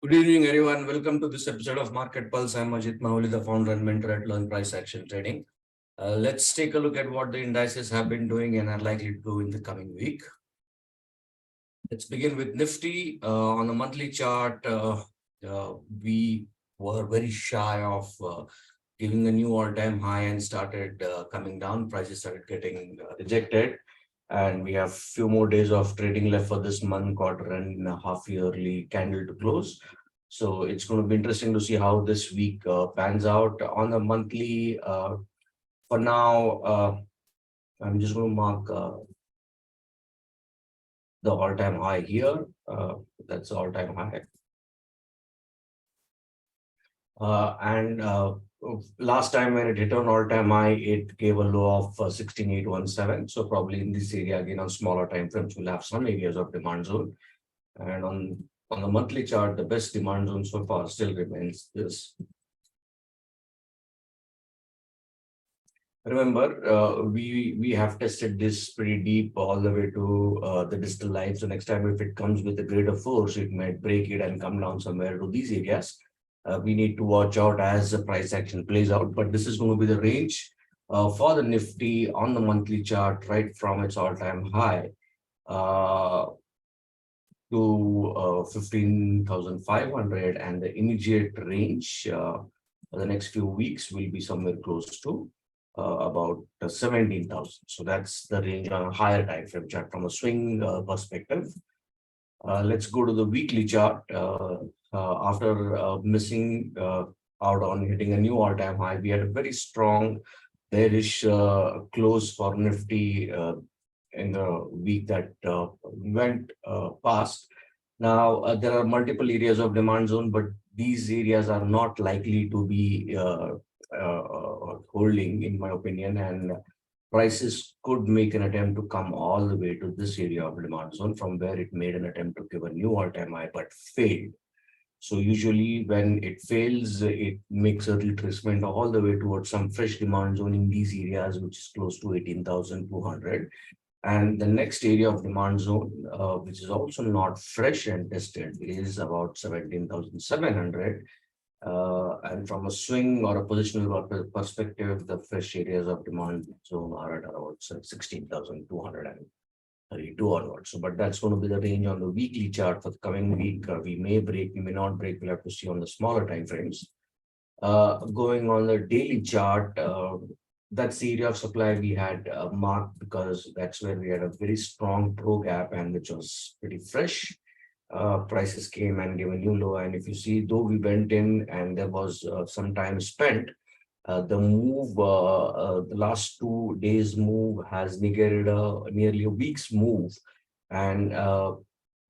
Good evening, everyone. Welcome to this episode of Market Pulse. I'm Ajit Mahuli, the founder and mentor at Learn Price Action Trading. Let's take a look at what the indices have been doing and are likely to do in the coming week. Let's begin with Nifty. On the monthly chart, we were very shy of giving a new all-time high and started coming down. Prices started getting rejected. And we have few more days of trading left for this month, quarter and half yearly candle to close. So it's going to be interesting to see how this week pans out. On the monthly, for now, I'm just going to mark the all-time high here. That's the all-time high. Last time when it hit an all-time high, it gave a low of 16,817. So probably in this area, again, on smaller time frames, we'll have some areas of demand zone. And on the monthly chart, the best demand zone so far still remains this. Remember, we have tested this pretty deep all the way to the distal line. So next time, if it comes with a greater force, it might break it and come down somewhere to these areas. We need to watch out as the price action plays out. But this is going to be the range for the Nifty on the monthly chart, right from its all-time high to 15,500, and the immediate range for the next few weeks will be somewhere close to about 17,000. So that's the range on a higher time frame chart from a swing perspective. Let's go to the weekly chart. After missing out on hitting a new all-time high, we had a very strong bearish close for Nifty in the week that went past. Now, there are multiple areas of demand zone, but these areas are not likely to be holding, in my opinion, and prices could make an attempt to come all the way to this area of demand zone from where it made an attempt to give a new all-time high but failed. So usually when it fails, it makes a retracement all the way towards some fresh demand zone in these areas, which is close to 18,200. And the next area of demand zone, which is also not fresh and tested, is about 17,700. And from a swing or a positional perspective, the fresh areas of demand zone are at around 16,232 onwards. So, but that's going to be the range on the weekly chart for the coming week. We may break, we may not break. We'll have to see on the smaller time frames. Going on the daily chart, that's the area of supply we had marked because that's where we had a very strong pro gap and which was pretty fresh. Prices came and gave a new low, and if you see, though we went in and there was some time spent, the move, the last 2 days move has negated nearly a week's move, and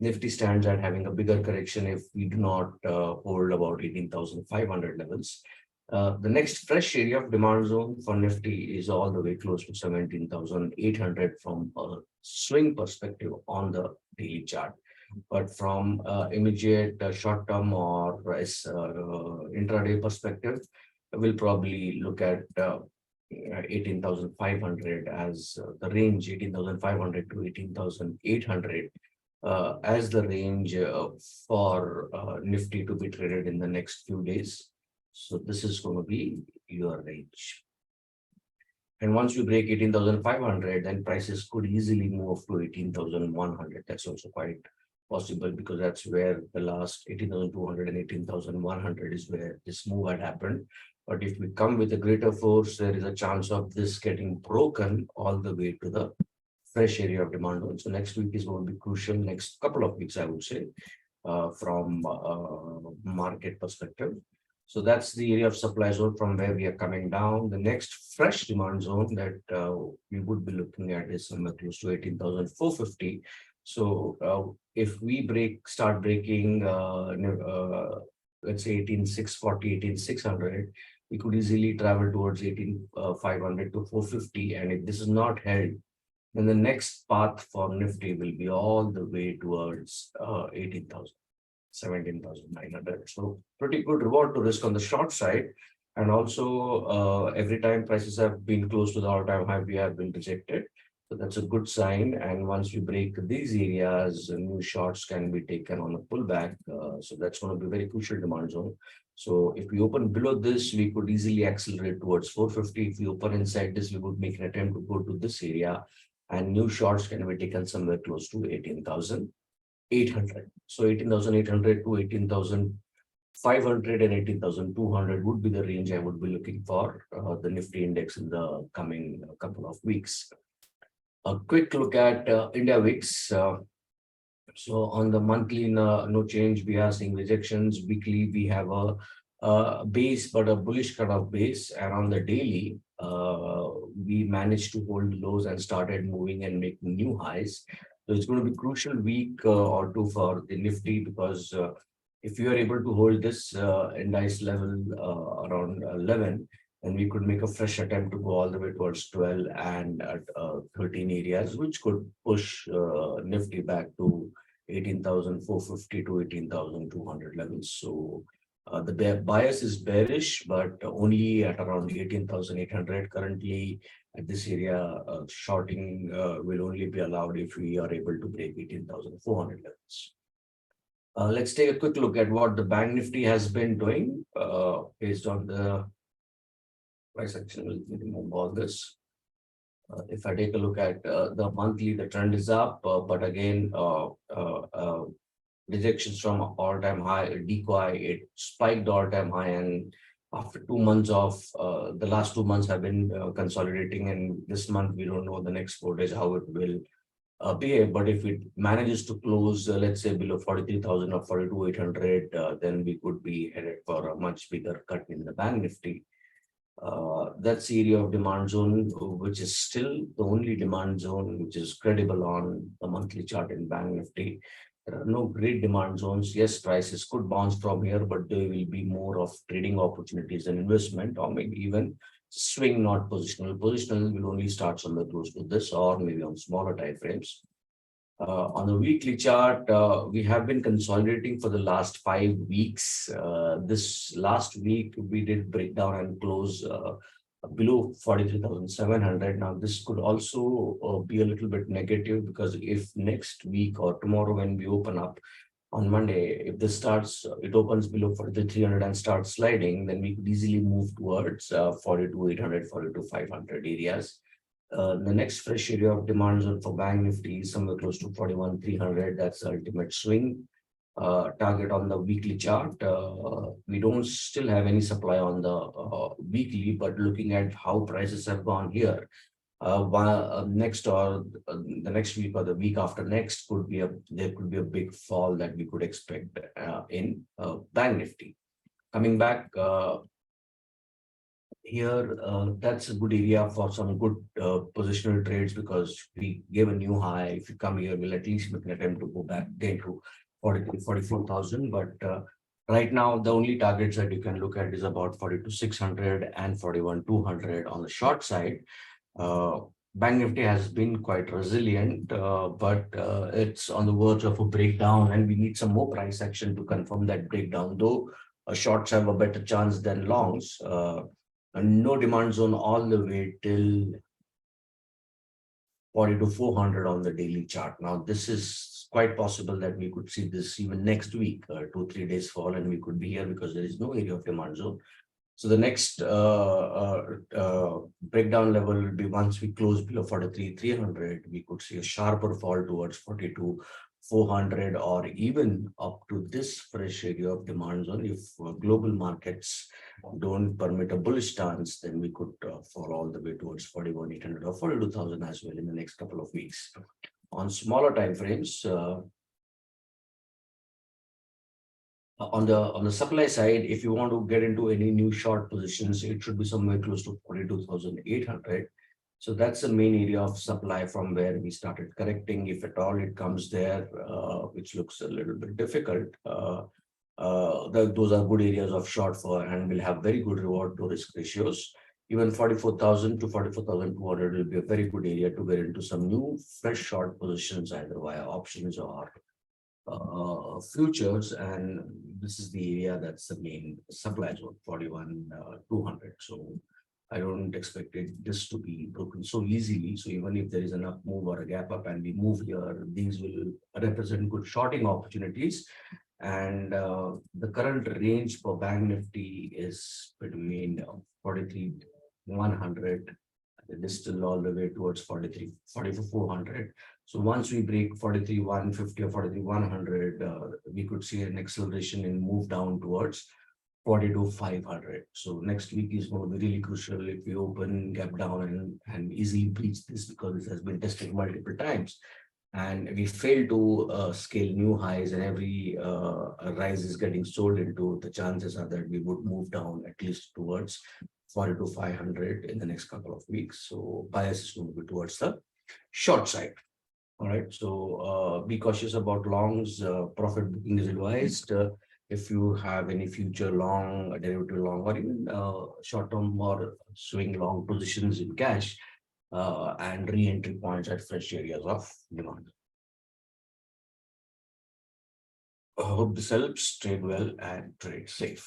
Nifty stands at having a bigger correction if we do not hold about 18,500 levels. The next fresh area of demand zone for Nifty is all the way close to 17,800 from a swing perspective on the daily chart. But from immediate short-term or intraday perspective, we'll probably look at 18,500 as the range, 18,500 to 18,800 as the range for Nifty to be traded in the next few days. So this is going to be your range. And once you break 18,500, then prices could easily move to 18,100. That's also quite possible because that's where the last 18,200 and 18,100 is where this move had happened. But if we come with a greater force, there is a chance of this getting broken all the way to the fresh area of demand zone. So next week is going to be crucial. Next couple of weeks, I would say, from market perspective. So that's the area of supply zone from where we are coming down. The next fresh demand zone that we would be looking at is somewhere close to 18,450. So if we start breaking, let's say 18,640, 18,600, we could easily travel towards 18,500 to 450. And if this is not held, then the next path for Nifty will be all the way towards 18,000. 17,900. So pretty good reward to risk on the short side. And also every time prices have been close to the all-time high, we have been rejected. So that's a good sign. And once we break these areas, new shorts can be taken on a pullback. So that's going to be a very crucial demand zone. So if we open below this, we could easily accelerate towards 450. If we open inside this, we would make an attempt to go to this area, and new shorts can be taken somewhere close to 18,800. So 18,800 to 18,500 and 18,200 would be the range I would be looking for the Nifty index in the coming couple of weeks. A quick look at India VIX. So on the monthly, no change. We are seeing rejections. Weekly, we have a base, but a bullish kind of base. And on the daily, we managed to hold lows and started moving and making new highs. So it's going to be crucial week or two for the Nifty, because if you are able to hold this index level around 11, and we could make a fresh attempt to go all the way towards 12 and at 13 areas, which could push Nifty back to 18,450 to 18,200 levels. So the bias is bearish, but only at around 18,800 currently. At this area, shorting will only be allowed if we are able to break 18,400 levels. Let's take a quick look at what the Bank Nifty has been doing based on the price action. We'll remove all this. If I take a look at the monthly, the trend is up, but again, rejections from all-time high, decoy, it spiked all-time high, and after 2 months of the last 2 months have been consolidating, and this month we don't know the next 4 days how it will behave. But if it manages to close, let's say below 43,000 or 42,800, then we could be headed for a much bigger cut in the Bank Nifty. That's the area of demand zone, which is still the only demand zone which is credible on the monthly chart in Bank Nifty. There are no great demand zones. Yes, prices could bounce from here, but there will be more of trading opportunities and investment, or maybe even swing, not positional. Positional will only start somewhere close to this, or maybe on smaller time frames. On the weekly chart, we have been consolidating for the last 5 weeks. This last week, we did break down and close below 43,700. Now, this could also be a little bit negative, because if next week or tomorrow when we open up on Monday, if this starts, it opens below 43,300 and starts sliding, then we could easily move towards 42,800, 42,500 areas. The next fresh area of demand zone for Bank Nifty is somewhere close to 41,300. That's the ultimate swing target on the weekly chart. We don't still have any supply on the weekly, but looking at how prices have gone here, next or the next week or the week after next there could be a big fall that we could expect in Bank Nifty. Coming back here, that's a good area for some good positional trades, because we gave a new high. If you come here, we'll at least make an attempt to go back again to 44,000. But right now, the only targets that you can look at is about 42,600 and 41,200 on the short side. Bank Nifty has been quite resilient, but it's on the verge of a breakdown, and we need some more price action to confirm that breakdown, though shorts have a better chance than longs. And no demand zone all the way till 42,400 on the daily chart. Now, this is quite possible that we could see this even next week, 2-3 days fall, and we could be here because there is no area of demand zone. So the next breakdown level will be once we close below 43,300, we could see a sharper fall towards 42,400, or even up to this fresh area of demand zone. If global markets don't permit a bullish stance, then we could fall all the way towards 41,800 or 42,000 as well in the next couple of weeks. On smaller time frames, on the supply side, if you want to get into any new short positions, it should be somewhere close to 42,800. So that's the main area of supply from where we started correcting. If at all it comes there, which looks a little bit difficult, those are good areas of short for, and will have very good reward to risk ratios. Even 44,000 to 44,200 will be a very good area to get into some new fresh short positions, either via options or futures. And this is the area that's the main supply zone, 41,200. So I don't expect this to be broken so easily. So even if there is an up move or a gap up and we move here, these will represent good shorting opportunities. And the current range for Bank Nifty is between 43,100. It is still all the way towards 44,400. So once we break 43,150 or 43,100, we could see an acceleration in move down towards 42,500. So next week is going to be really crucial if we open gap down and easily breach this, because it has been tested multiple times. And we fail to scale new highs, and every rise is getting sold into, the chances are that we would move down at least towards 42,500 in the next couple of weeks. So bias is going to be towards the short side. All right. So be cautious about longs. Profit booking is advised. If you have any future long, derivative long, or even short term or swing long positions in cash, and re-entry points at fresh areas of demand. I hope this helps. Trade well and trade safe.